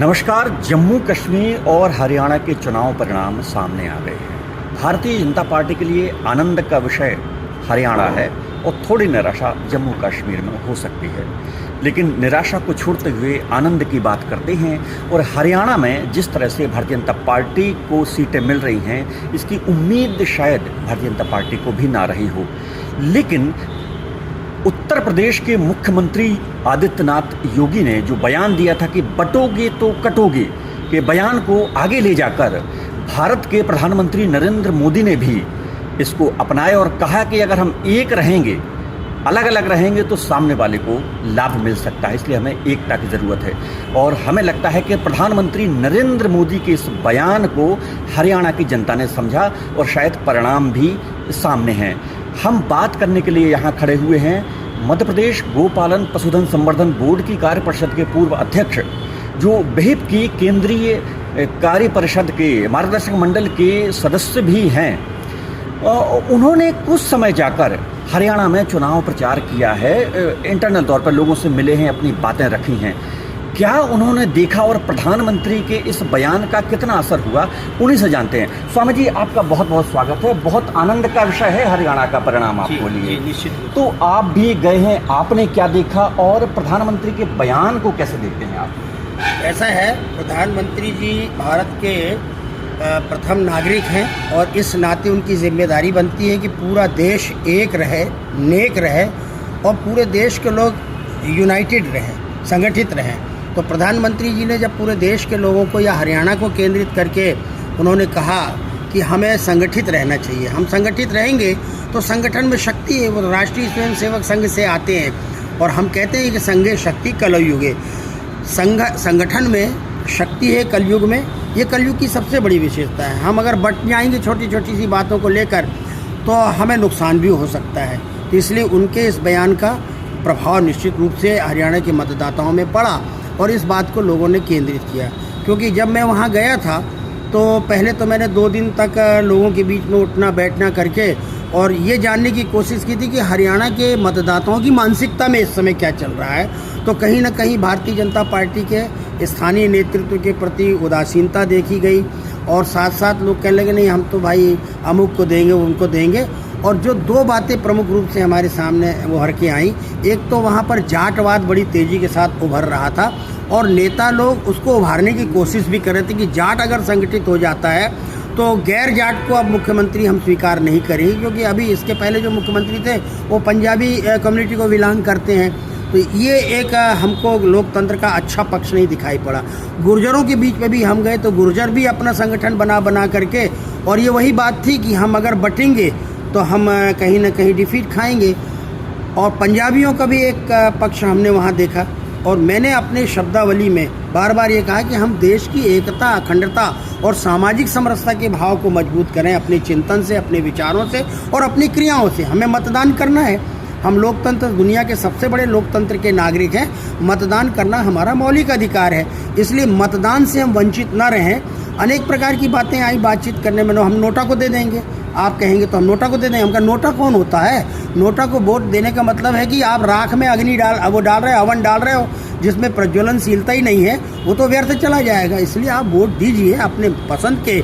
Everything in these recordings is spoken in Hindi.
नमस्कार। जम्मू कश्मीर और हरियाणा के चुनाव परिणाम सामने आ गए हैं। भारतीय जनता पार्टी के लिए आनंद का विषय हरियाणा है और थोड़ी निराशा जम्मू कश्मीर में हो सकती है, लेकिन निराशा को छोड़ते हुए आनंद की बात करते हैं। और हरियाणा में जिस तरह से भारतीय जनता पार्टी को सीटें मिल रही हैं, इसकी उम्मीद शायद भारतीय जनता पार्टी को भी ना रही हो, लेकिन उत्तर प्रदेश के मुख्यमंत्री आदित्यनाथ योगी ने जो बयान दिया था कि बटोगे तो कटोगे के बयान को आगे ले जाकर भारत के प्रधानमंत्री नरेंद्र मोदी ने भी इसको अपनाया और कहा कि अगर हम एक रहेंगे, अलग अलग रहेंगे तो सामने वाले को लाभ मिल सकता है, इसलिए हमें एकता की ज़रूरत है। और हमें लगता है कि प्रधानमंत्री नरेंद्र मोदी के इस बयान को हरियाणा की जनता ने समझा और शायद परिणाम भी सामने हैं। हम बात करने के लिए यहाँ खड़े हुए हैं मध्य प्रदेश गोपालन पशुधन संवर्धन बोर्ड की कार्य परिषद के पूर्व अध्यक्ष, जो बेहिप की केंद्रीय कार्य परिषद के मार्गदर्शक मंडल के सदस्य भी हैं। उन्होंने कुछ समय जाकर हरियाणा में चुनाव प्रचार किया है, इंटरनल तौर पर लोगों से मिले हैं, अपनी बातें रखी हैं। क्या उन्होंने देखा और प्रधानमंत्री के इस बयान का कितना असर हुआ, उन्हीं से जानते हैं। स्वामी जी, आपका बहुत बहुत स्वागत है। बहुत आनंद का विषय है हरियाणा का परिणाम आपको लिए। निश्चित। तो आप भी गए हैं, आपने क्या देखा और प्रधानमंत्री के बयान को कैसे देखते हैं आप? ऐसा है, प्रधानमंत्री जी भारत के प्रथम नागरिक हैं और इस नाते उनकी जिम्मेदारी बनती है कि पूरा देश एक रहे, नेक रहे और पूरे देश के लोग यूनाइटेड रहें, संगठित रहें। तो प्रधानमंत्री जी ने जब पूरे देश के लोगों को या हरियाणा को केंद्रित करके उन्होंने कहा कि हमें संगठित रहना चाहिए, हम संगठित रहेंगे तो संगठन में शक्ति है। वो राष्ट्रीय स्वयंसेवक संघ से आते हैं और हम कहते हैं कि संघे शक्ति कलयुगे। संगठन में शक्ति है कलयुग में, ये कलयुग की सबसे बड़ी विशेषता है। हम अगर बट जाएंगे छोटी छोटी सी बातों को लेकर तो हमें नुकसान भी हो सकता है। तो इसलिए उनके इस बयान का प्रभाव निश्चित रूप से हरियाणा के मतदाताओं में पड़ा और इस बात को लोगों ने केंद्रित किया। क्योंकि जब मैं वहाँ गया था तो पहले तो मैंने 2 दिन तक लोगों के बीच में उठना बैठना करके और ये जानने की कोशिश की थी कि हरियाणा के मतदाताओं की मानसिकता में इस समय क्या चल रहा है। तो कहीं ना कहीं भारतीय जनता पार्टी के स्थानीय नेतृत्व के प्रति उदासीनता देखी गई और साथ साथ लोग कहने लगे नहीं, हम तो भाई अमुक को देंगे, उनको देंगे। और जो 2 बातें प्रमुख रूप से हमारे सामने उभर के आई, एक तो वहाँ पर जाटवाद बड़ी तेज़ी के साथ उभर रहा था और नेता लोग उसको उभारने की कोशिश भी कर रहे थे कि जाट अगर संगठित हो जाता है तो गैर जाट को अब मुख्यमंत्री हम स्वीकार नहीं करेंगे, क्योंकि अभी इसके पहले जो मुख्यमंत्री थे वो पंजाबी कम्युनिटी को बिलोंग करते हैं। तो ये एक हमको लोकतंत्र का अच्छा पक्ष नहीं दिखाई पड़ा। गुर्जरों के बीच में भी हम गए तो गुर्जर भी अपना संगठन बना करके, और ये वही बात थी कि हम अगर बटेंगे तो हम कहीं ना कहीं डिफीट खाएंगे। और पंजाबियों का भी एक पक्ष हमने वहाँ देखा और मैंने अपने शब्दावली में बार बार ये कहा कि हम देश की एकता, अखंडता और सामाजिक समरसता के भाव को मजबूत करें अपने चिंतन से, अपने विचारों से और अपनी क्रियाओं से। हमें मतदान करना है, हम लोकतंत्र, दुनिया के सबसे बड़े लोकतंत्र के नागरिक हैं, मतदान करना हमारा मौलिक अधिकार है, इसलिए मतदान से हम वंचित न रहें। अनेक प्रकार की बातें आई बातचीत करने में, हम नोटा को दे देंगे, आप कहेंगे तो हम नोटा को दे देंगे। हमका नोटा कौन होता है? नोटा को वोट देने का मतलब है कि आप राख में अग्नि डाल रहे हो, हवन डाल रहे हो, जिसमें प्रज्वलनशीलता ही नहीं है, वो तो व्यर्थ चला जाएगा। इसलिए आप वोट दीजिए, अपने पसंद के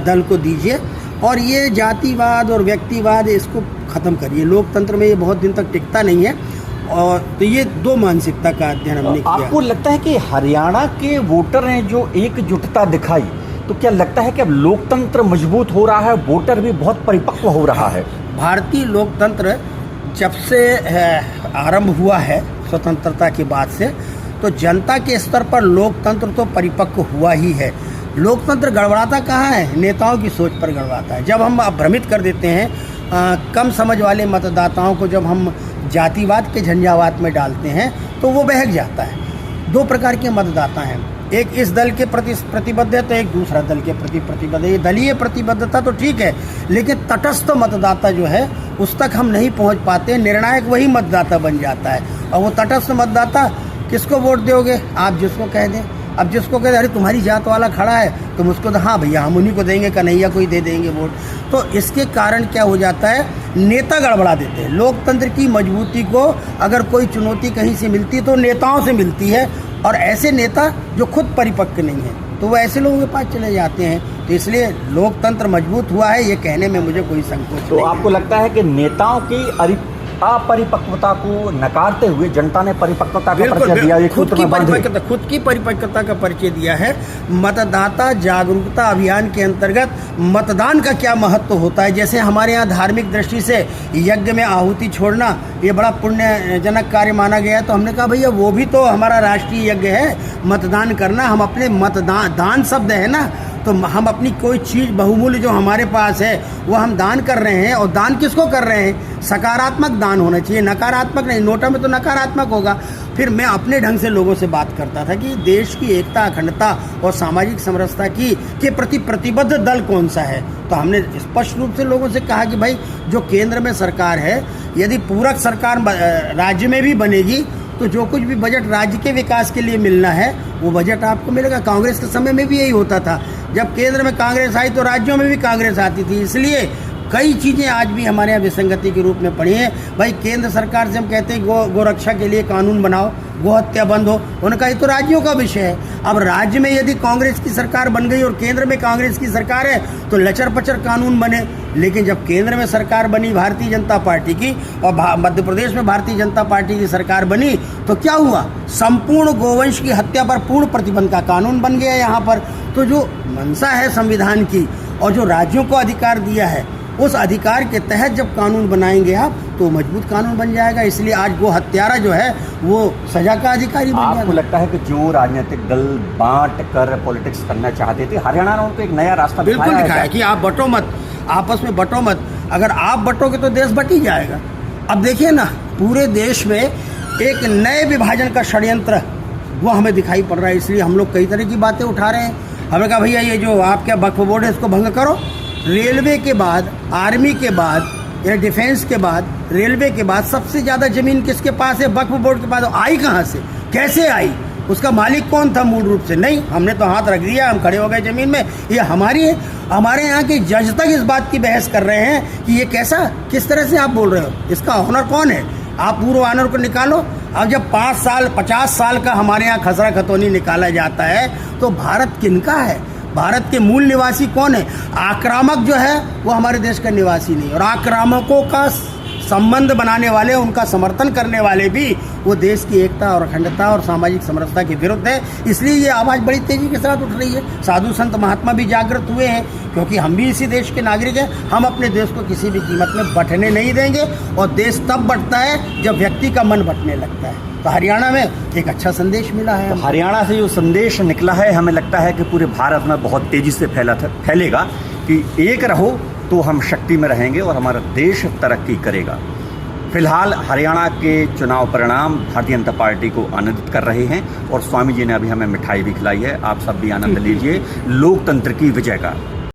दल को दीजिए और ये जातिवाद और व्यक्तिवाद इसको ख़त्म करिए। लोकतंत्र में ये बहुत दिन तक टिकता नहीं है। और तो ये 2 मानसिकता का अध्ययन हमने किया। आपको लगता है कि हरियाणा के वोटर ने जो एकजुटता दिखाई, तो क्या लगता है कि अब लोकतंत्र मजबूत हो रहा है, वोटर भी बहुत परिपक्व हो रहा है? भारतीय लोकतंत्र जब से आरंभ हुआ है स्वतंत्रता के बाद से, तो जनता के स्तर पर लोकतंत्र तो परिपक्व हुआ ही है। लोकतंत्र गड़बड़ाता कहाँ है? नेताओं की सोच पर गड़बड़ाता है। जब हम भ्रमित कर देते हैं कम समझ वाले मतदाताओं को, जब हम जातिवाद के झंझावात में डालते हैं तो वो बहक जाता है। 2 प्रकार के मतदाता हैं, एक इस दल के प्रति प्रतिबद्ध है तो एक दूसरा दल के प्रति प्रतिबद्ध है। ये दलीय प्रतिबद्धता तो ठीक है, लेकिन तटस्थ मतदाता जो है उस तक हम नहीं पहुंच पाते। निर्णायक वही मतदाता बन जाता है। और वो तटस्थ मतदाता, किसको वोट दोगे? आप जिसको कह दें। अब जिसको कह दे अरे तुम्हारी जात वाला खड़ा है, तुम उसको तो हाँ भैया हम उन्हीं को देंगे, कन्हैया को ही दे देंगे वोट। तो इसके कारण क्या हो जाता है, नेता गड़बड़ा देते हैं। लोकतंत्र की मजबूती को अगर कोई चुनौती कहीं से मिलती है तो नेताओं से मिलती है। और ऐसे नेता जो खुद परिपक्व नहीं है तो वो ऐसे लोगों के पास चले जाते हैं। तो इसलिए लोकतंत्र मजबूत हुआ है, ये कहने में मुझे कोई संकोच तो नहीं आपको लगता है कि नेताओं की अपरिपक्वता को नकारते हुए जनता ने परिपक्वता का परिचय दिया, ये खुद की परिपक्वता का परिचय दिया है। मतदाता जागरूकता अभियान के अंतर्गत मतदान का क्या महत्व होता है। जैसे हमारे यहाँ धार्मिक दृष्टि से यज्ञ में आहुति छोड़ना ये बड़ा पुण्यजनक कार्य माना गया है, तो हमने कहा भैया वो भी तो हमारा राष्ट्रीय यज्ञ है, मतदान करना। हम अपने मतदान, दान शब्द है ना, तो हम अपनी कोई चीज़ बहुमूल्य जो हमारे पास है वो हम दान कर रहे हैं। और दान किसको कर रहे हैं? सकारात्मक दान होना चाहिए, नकारात्मक नहीं। नोटा में तो नकारात्मक होगा। फिर मैं अपने ढंग से लोगों से बात करता था कि देश की एकता, अखंडता और सामाजिक समरसता के प्रति प्रतिबद्ध दल कौन सा है। तो हमने स्पष्ट रूप से लोगों से कहा कि भाई जो केंद्र में सरकार है, यदि पूरक सरकार राज्य में भी बनेगी तो जो कुछ भी बजट राज्य के विकास के लिए मिलना है वो बजट आपको मिलेगा। कांग्रेस के समय में भी यही होता था, जब केंद्र में कांग्रेस आई तो राज्यों में भी कांग्रेस आती थी। इसलिए कई चीज़ें आज भी हमारे यहाँ विसंगति के रूप में पड़ी हैं। भाई केंद्र सरकार से हम कहते हैं गोरक्षा के लिए कानून बनाओ, गोहत्या बंद हो, उनका ये तो राज्यों का विषय है। अब राज्य में यदि कांग्रेस की सरकार बन गई और केंद्र में कांग्रेस की सरकार है तो लचर पचर कानून बने। लेकिन जब केंद्र में सरकार बनी भारतीय जनता पार्टी की और मध्य प्रदेश में भारतीय जनता पार्टी की सरकार बनी तो क्या हुआ? संपूर्ण गोवंश की हत्या पर पूर्ण प्रतिबंध का कानून बन गया यहाँ पर। तो जो मंशा है संविधान की और जो राज्यों को अधिकार दिया है, उस अधिकार के तहत जब कानून बनाएंगे आप तो मजबूत कानून बन जाएगा। इसलिए आज वो हत्यारा जो है वो सजा का अधिकारी बन जाएगा। आपको लगता है कि जो राजनीतिक दल बांट कर पॉलिटिक्स करना चाहते थे, हरियाणा ने उनको एक नया रास्ता बिल्कुल दिखाया है कि आप बटो मत, आपस में बटो मत। अगर आप बटोगे तो देश बट ही जाएगा। अब देखिए ना, पूरे देश में एक नए विभाजन का षड्यंत्र वो हमें दिखाई पड़ रहा है। इसलिए हम लोग कई तरह की बातें उठा रहे हैं। हमने कहा भैया ये जो आपका वक्फ बोर्ड है इसको भंग करो। रेलवे के बाद, आर्मी के बाद या डिफेंस के बाद, रेलवे के बाद सबसे ज़्यादा ज़मीन किसके पास है? वक्फ बोर्ड के पास। आई कहाँ से, कैसे आई? उसका मालिक कौन था मूल रूप से? नहीं, हमने तो हाथ रख दिया, हम खड़े हो गए ज़मीन में, ये हमारी है। हमारे यहाँ के जज तक इस बात की बहस कर रहे हैं कि ये कैसा, किस तरह से आप बोल रहे हो, इसका ऑनर कौन है? आप पूर्व ऑनर को निकालो। अब जब 5 साल 50 साल का हमारे यहाँ खसरा खतौनी निकाला जाता है तो भारत किनका है? भारत के मूल निवासी कौन है? आक्रामक जो है वो हमारे देश का निवासी नहीं, और आक्रामकों का संबंध बनाने वाले, उनका समर्थन करने वाले भी वो देश की एकता और अखंडता और सामाजिक समरसता के विरुद्ध है। इसलिए ये आवाज़ बड़ी तेजी के साथ उठ रही है। साधु संत महात्मा भी जागृत हुए हैं, क्योंकि हम भी इसी देश के नागरिक हैं। हम अपने देश को किसी भी कीमत में बंटने नहीं देंगे, और देश तब बंटता है जब व्यक्ति का मन बंटने लगता है। तो हरियाणा में एक अच्छा संदेश मिला है। तो हरियाणा से जो संदेश निकला है, हमें लगता है कि पूरे भारत में बहुत तेजी से फैलेगा कि एक रहो तो हम शक्ति में रहेंगे और हमारा देश तरक्की करेगा। फिलहाल हरियाणा के चुनाव परिणाम भारतीय जनता पार्टी को आनंदित कर रहे हैं, और स्वामी जी ने अभी हमें मिठाई भी खिलाई है। आप सब भी आनंद लीजिए लोकतंत्र की विजय का।